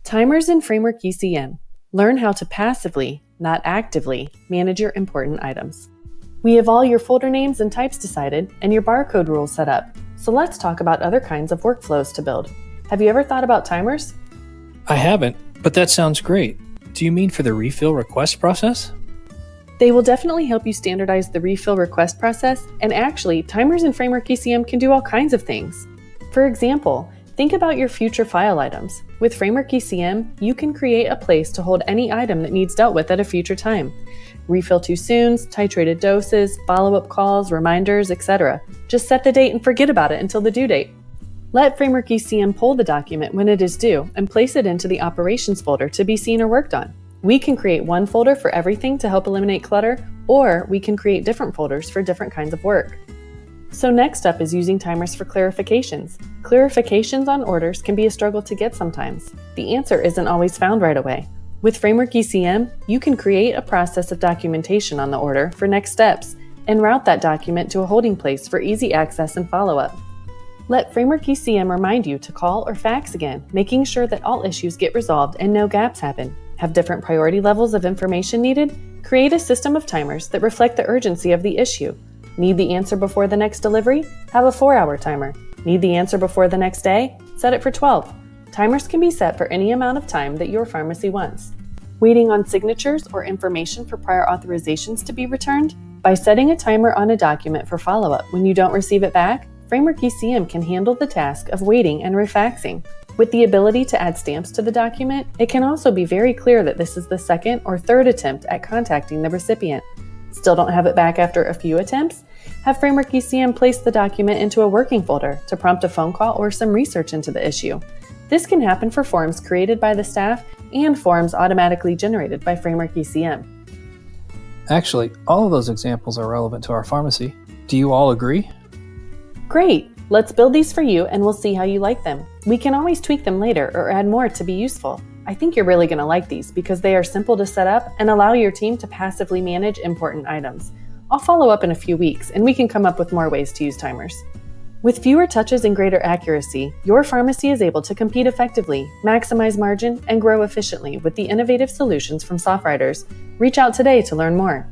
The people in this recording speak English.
Timers in FrameworkECM. Learn how to passively, not actively, manage your important items. We have all your folder names and types decided and your barcode rules set up. So let's talk about other kinds of workflows to build. Have you ever thought about timers? I haven't, but that sounds great. Do you mean for the refill request process? They will definitely help you standardize the refill request process, and actually, timers in FrameworkECM can do all kinds of things. For example, think about your future file items. With FrameworkECM, you can create a place to hold any item that needs dealt with at a future time. Refill too soons, titrated doses, follow-up calls, reminders, etc. Just set the date and forget about it until the due date. Let FrameworkECM pull the document when it is due and place it into the operations folder to be seen or worked on. We can create one folder for everything to help eliminate clutter, or we can create different folders for different kinds of work. So next up is using timers for clarifications. Clarifications on orders can be a struggle to get sometimes. The answer isn't always found right away. With FrameworkECM, you can create a process of documentation on the order for next steps and route that document to a holding place for easy access and follow-up. Let FrameworkECM remind you to call or fax again, making sure that all issues get resolved and no gaps happen. Have different priority levels of information needed? Create a system of timers that reflect the urgency of the issue. Need the answer before the next delivery? Have a 4-hour timer. Need the answer before the next day? Set it for 12. Timers can be set for any amount of time that your pharmacy wants. Waiting on signatures or information for prior authorizations to be returned? By setting a timer on a document for follow-up when you don't receive it back, FrameworkECM can handle the task of waiting and refaxing. With the ability to add stamps to the document, it can also be very clear that this is the second or third attempt at contacting the recipient. Still don't have it back after a few attempts? Have FrameworkECM place the document into a working folder to prompt a phone call or some research into the issue. This can happen for forms created by the staff and forms automatically generated by FrameworkECM. Actually, all of those examples are relevant to our pharmacy. Do you all agree? Great! Let's build these for you and we'll see how you like them. We can always tweak them later or add more to be useful. I think you're really going to like these because they are simple to set up and allow your team to passively manage important items. I'll follow up in a few weeks and we can come up with more ways to use timers. With fewer touches and greater accuracy, your pharmacy is able to compete effectively, maximize margin, and grow efficiently with the innovative solutions from SoftWriters. Reach out today to learn more.